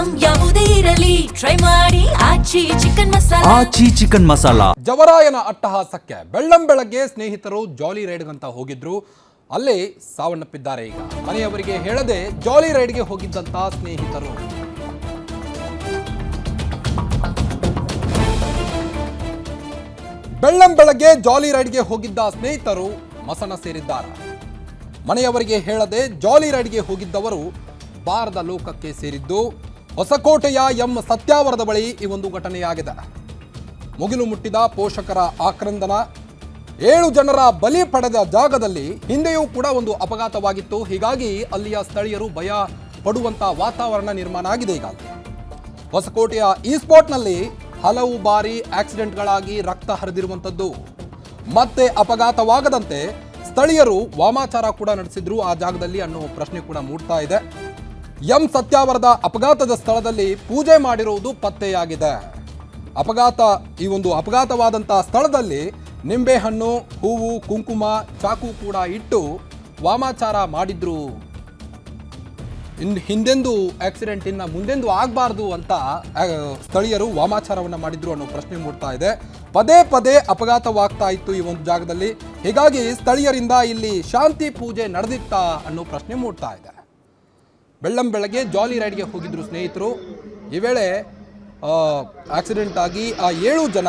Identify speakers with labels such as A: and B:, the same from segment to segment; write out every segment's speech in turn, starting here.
A: Item ಯಾವುದೇ ಇರಲಿ try ಮಾಡಿ ಆಚಿ ಚಿಕನ್ ಮಸಾಲಾ.
B: ಜವರಾಯನ ಅಟ್ಟಹಾಸಕ್ಕೆ ಬೆಳ್ಳಂಬೆಳಗ್ಗೆ ಸ್ನೇಹಿತರು ಜಾಲಿ ರೈಡ್ಗಂತ ಹೋಗಿದ್ರು. ಅಲ್ಲಿ ಸಾವನ್ನಪ್ಪಿದ್ದಾರೆ. ಈಗ ಮನೆಯವರಿಗೆ ಹೇಳದೆ ಜಾಲಿ ರೈಡ್ಗೆ ಹೋಗಿದ್ದಂತ ಸ್ನೇಹಿತರು ಬೆಳ್ಳಂಬೆಳಗ್ಗೆ ಜಾಲಿ ರೈಡ್ಗೆ ಹೋಗಿದ್ದ ಸ್ನೇಹಿತರು ಮಸಣ ಸೇರಿದ್ದಾರೆ. ಮನೆಯವರಿಗೆ ಹೇಳದೆ ಜಾಲಿ ರೈಡ್ಗೆ ಹೋಗಿದ್ದವರು ಬಾರದ ಲೋಕಕ್ಕೆ ಸೇರಿದ್ದು. ಹೊಸಕೋಟೆಯ ಎಂ ಸತ್ಯಾವರದ ಬಳಿ ಈ ಒಂದು ಘಟನೆಯಾಗಿದೆ. ಮುಗಿಲು ಮುಟ್ಟಿದ ಪೋಷಕರ ಆಕ್ರಂದನ, 7 ಜನರ ಬಲಿ ಪಡೆದ ಜಾಗದಲ್ಲಿ ಹಿಂದೆಯೂ ಕೂಡ ಒಂದು ಅಪಘಾತವಾಗಿತ್ತು. ಹೀಗಾಗಿ ಅಲ್ಲಿಯ ಸ್ಥಳೀಯರು ಭಯ ಪಡುವಂತ ವಾತಾವರಣ ನಿರ್ಮಾಣ ಆಗಿದೆ. ಈಗಾಗಲೇ ಹೊಸಕೋಟೆಯ ಈ ಸ್ಪಾಟ್ನಲ್ಲಿ ಹಲವು ಬಾರಿ ಆಕ್ಸಿಡೆಂಟ್ಗಳಾಗಿ ರಕ್ತ ಹರಿದಿರುವಂಥದ್ದು. ಮತ್ತೆ ಅಪಘಾತವಾಗದಂತೆ ಸ್ಥಳೀಯರು ವಾಮಾಚಾರ ಕೂಡ ನಡೆಸಿದ್ರು ಆ ಜಾಗದಲ್ಲಿ ಅನ್ನೋ ಪ್ರಶ್ನೆ ಕೂಡ ಮೂಡ್ತಾ ಇದೆ. ಎಂ ಸತ್ಯಾವರದ ಅಪಘಾತದ ಸ್ಥಳದಲ್ಲಿ ಪೂಜೆ ಮಾಡಿರುವುದು ಪತ್ತೆಯಾಗಿದೆ. ಈ ಒಂದು ಅಪಘಾತವಾದಂತಹ ಸ್ಥಳದಲ್ಲಿ ನಿಂಬೆಹಣ್ಣು, ಹೂವು, ಕುಂಕುಮ, ಚಾಕು ಕೂಡ ಇಟ್ಟು ವಾಮಾಚಾರ ಮಾಡಿದ್ರು. ಹಿಂದೆಂದು ಆಕ್ಸಿಡೆಂಟ್ ಇನ್ನ ಮುಂದೆಂದು ಆಗಬಾರ್ದು ಅಂತ ಸ್ಥಳೀಯರು ವಾಮಾಚಾರವನ್ನು ಮಾಡಿದ್ರು ಅನ್ನೋ ಪ್ರಶ್ನೆ ಮೂಡ್ತಾ ಇದೆ. ಪದೇ ಪದೇ ಅಪಘಾತವಾಗ್ತಾ ಇತ್ತು ಈ ಒಂದು ಜಾಗದಲ್ಲಿ. ಹೀಗಾಗಿ ಸ್ಥಳೀಯರಿಂದ ಇಲ್ಲಿ ಶಾಂತಿ ಪೂಜೆ ನಡೆದಿತ್ತಾ ಅನ್ನೋ ಪ್ರಶ್ನೆ ಮೂಡ್ತಾ ಇದೆ. ಬೆಳ್ಳಂಬೆಳಗ್ಗೆ ಜಾಲಿ ರೈಡ್ಗೆ ಹೋಗಿದ್ರು ಸ್ನೇಹಿತರು. ಈ ವೇಳೆ ಆಕ್ಸಿಡೆಂಟ್ ಆಗಿ ಆ 7 ಜನ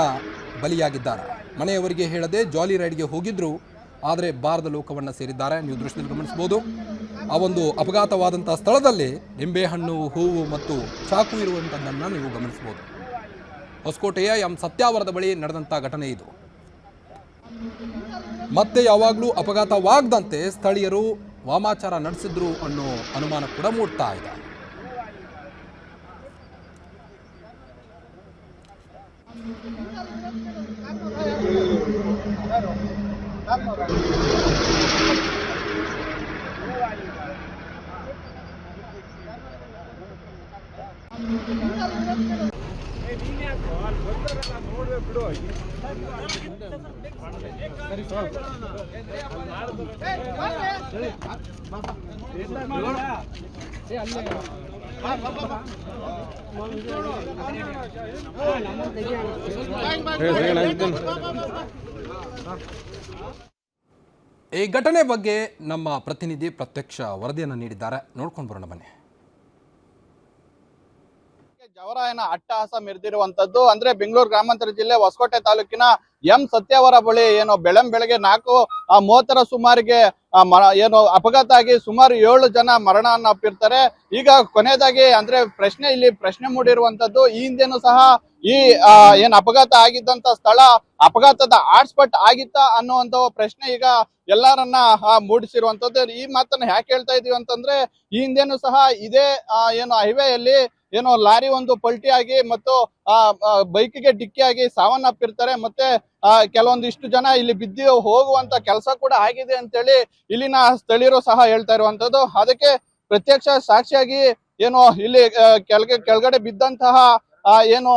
B: ಬಲಿಯಾಗಿದ್ದಾರೆ. ಮನೆಯವರಿಗೆ ಹೇಳದೆ ಜಾಲಿ ರೈಡ್ಗೆ ಹೋಗಿದ್ರು, ಆದರೆ ಬಾರದ ಲೋಕವನ್ನು ಸೇರಿದ್ದಾರೆ. ನೀವು ದೃಶ್ಯದಲ್ಲಿ ಗಮನಿಸಬಹುದು. ಆ ಒಂದು ಅಪಘಾತವಾದಂಥ ಸ್ಥಳದಲ್ಲಿ ನಿಂಬೆಹಣ್ಣು, ಹೂವು ಮತ್ತು ಚಾಕು ಇರುವಂಥದ್ದನ್ನು ನೀವು ಗಮನಿಸಬಹುದು. ಹೊಸಕೋಟೆಯ ಎಂ ಸತ್ಯಾವರದ ಬಳಿ ನಡೆದಂಥ ಘಟನೆ ಇದು. ಮತ್ತೆ ಯಾವಾಗಲೂ ಅಪಘಾತವಾಗದಂತೆ ಸ್ಥಳೀಯರು ವಾಮಾಚಾರ ನಡೆಸಿದ್ರು ಅನ್ನೋ ಅನುಮಾನ ಕೂಡ ಮೂಡ್ತಾ ಇದೆ. ಈ ಘಟನೆ ಬಗ್ಗೆ ನಮ್ಮ ಪ್ರತಿನಿಧಿ ಪ್ರತ್ಯಕ್ಷ ವರದಿಯನ್ನು ನೀಡಿದ್ದಾರೆ. ನೋಡ್ಕೊಂಡು ಬರೋಣ ಬನ್ನಿ.
C: ಜವರಾಯನ ಅಟ್ಟಹಾಸ ಮೆರೆದಿರುವಂತದ್ದು ಅಂದ್ರೆ ಬೆಂಗಳೂರು ಗ್ರಾಮಾಂತರ ಜಿಲ್ಲೆ ಹೊಸಕೋಟೆ ತಾಲೂಕಿನ ಎಂ ಸತ್ಯಾವರ ಬಳಿ ಏನು ಬೆಳಗ್ಗೆ 4:30 ಸುಮಾರಿಗೆ ಏನು ಅಪಘಾತ ಆಗಿ ಸುಮಾರು 7 ಜನ ಮರಣವನ್ನು ಅಪ್ಪಿರ್ತಾರೆ. ಈಗ ಕೊನೆಯದಾಗಿ ಅಂದ್ರೆ ಪ್ರಶ್ನೆ ಮೂಡಿರುವಂತದ್ದು, ಈ ಹಿಂದೆನೂ ಸಹ ಈ ಏನ್ ಅಪಘಾತ ಆಗಿದ್ದಂತ ಸ್ಥಳ ಅಪಘಾತದ ಹಾಟ್ಸ್ಪಾಟ್ ಆಗಿತ್ತಾ ಅನ್ನುವಂತ ಪ್ರಶ್ನೆ ಈಗ ಎಲ್ಲರನ್ನ ಮೂಡಿಸಿರುವಂತದ್ದು. ಈ ಮಾತನ್ನ ಯಾಕೆ ಹೇಳ್ತಾ ಇದೀವಿ ಅಂತಂದ್ರೆ, ಈ ಹಿಂದೆನೂ ಸಹ ಇದೇ ಏನು ಹೈವೇಯಲ್ಲಿ ಏನೋ ಲಾರಿ ಒಂದು ಪಲ್ಟಿಯಾಗಿ ಮತ್ತು ಬೈಕಿಗೆ ಡಿಕ್ಕಿಯಾಗಿ ಸಾವನ್ನಪ್ಪಿರ್ತಾರೆ. ಮತ್ತೆ ಕೆಲವೊಂದಿಷ್ಟು ಜನ ಇಲ್ಲಿ ಬಿದ್ದು ಹೋಗುವಂತ ಕೆಲಸ ಕೂಡ ಆಗಿದೆ ಅಂತೇಳಿ ಇಲ್ಲಿನ ಸ್ಥಳೀಯರು ಸಹ ಹೇಳ್ತಾ ಇರುವಂತದ್ದು. ಅದಕ್ಕೆ ಪ್ರತ್ಯಕ್ಷ ಸಾಕ್ಷಿಯಾಗಿ ಏನು ಇಲ್ಲಿ ಕೆಳಗಡೆ ಬಿದ್ದಂತಹ ಏನು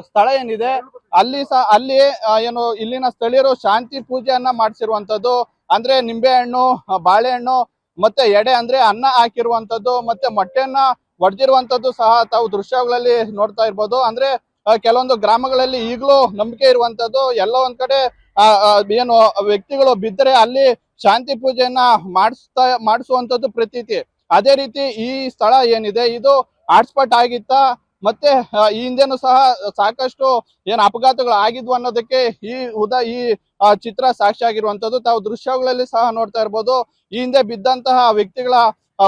C: ಸ್ಥಳ ಏನಿದೆ ಅಲ್ಲಿ ಏನು ಇಲ್ಲಿನ ಸ್ಥಳೀಯರು ಶಾಂತಿ ಪೂಜೆಯನ್ನ ಮಾಡಿಸಿರುವಂತದ್ದು. ಅಂದ್ರೆ ನಿಂಬೆಹಣ್ಣು, ಬಾಳೆಹಣ್ಣು ಮತ್ತೆ ಎಡೆ ಅಂದ್ರೆ ಅನ್ನ ಹಾಕಿರುವಂತದ್ದು, ಮತ್ತೆ ಮೊಟ್ಟೆಯನ್ನ ಒಡೆದಿರುವಂತದ್ದು ಸಹ ತಾವು ದೃಶ್ಯಗಳಲ್ಲಿ ನೋಡ್ತಾ ಇರ್ಬೋದು. ಅಂದ್ರೆ ಕೆಲವೊಂದು ಗ್ರಾಮಗಳಲ್ಲಿ ಈಗಲೂ ನಂಬಿಕೆ ಇರುವಂತದ್ದು, ಎಲ್ಲ ಒಂದ್ ಕಡೆ ಏನು ವ್ಯಕ್ತಿಗಳು ಬಿದ್ದರೆ ಅಲ್ಲಿ ಶಾಂತಿ ಪೂಜೆಯನ್ನ ಮಾಡಿಸುವಂತದ್ದು ಪ್ರತೀತಿ. ಅದೇ ರೀತಿ ಈ ಸ್ಥಳ ಏನಿದೆ ಇದು ಹಾಟ್ಸ್ಪಾಟ್ ಆಗಿತ್ತಾ, ಮತ್ತೆ ಈ ಹಿಂದೆನೂ ಸಹ ಸಾಕಷ್ಟು ಏನು ಅಪಘಾತಗಳು ಆಗಿದ್ವು ಅನ್ನೋದಕ್ಕೆ ಈ ಚಿತ್ರ ಸಾಕ್ಷಿಯಾಗಿರುವಂತದ್ದು. ತಾವು ದೃಶ್ಯಗಳಲ್ಲಿ ಸಹ ನೋಡ್ತಾ ಇರ್ಬೋದು. ಈ ಹಿಂದೆ ಬಿದ್ದಂತಹ ವ್ಯಕ್ತಿಗಳ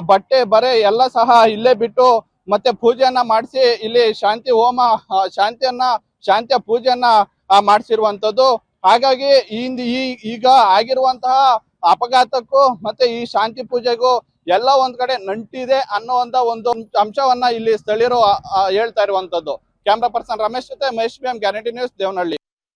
C: ಬಟ್ಟೆ ಬರೆ ಎಲ್ಲ ಸಹ ಇಲ್ಲೇ ಬಿಟ್ಟು ಮತ್ತೆ ಪೂಜೆಯನ್ನ ಮಾಡಿಸಿ ಇಲ್ಲಿ ಶಾಂತಿ ಹೋಮ ಶಾಂತಿಯ ಪೂಜೆಯನ್ನ ಮಾಡಿಸಿರುವಂತದ್ದು. ಹಾಗಾಗಿ ಈಗ ಆಗಿರುವಂತಹ ಅಪಘಾತಕ್ಕೂ ಮತ್ತೆ ಈ ಶಾಂತಿ ಪೂಜೆಗೂ ಎಲ್ಲ ಒಂದ್ ಕಡೆ ನಂಟಿದೆ ಅನ್ನುವಂತ ಒಂದು ಅಂಶವನ್ನ ಇಲ್ಲಿ ಸ್ಥಳೀಯರು ಹೇಳ್ತಾ ಇರುವಂತದ್ದು. ಕ್ಯಾಮ್ರಾ ಪರ್ಸನ್ ರಮೇಶ್ ಜೊತೆ Mahesh BM guarantee news, Devanahalli.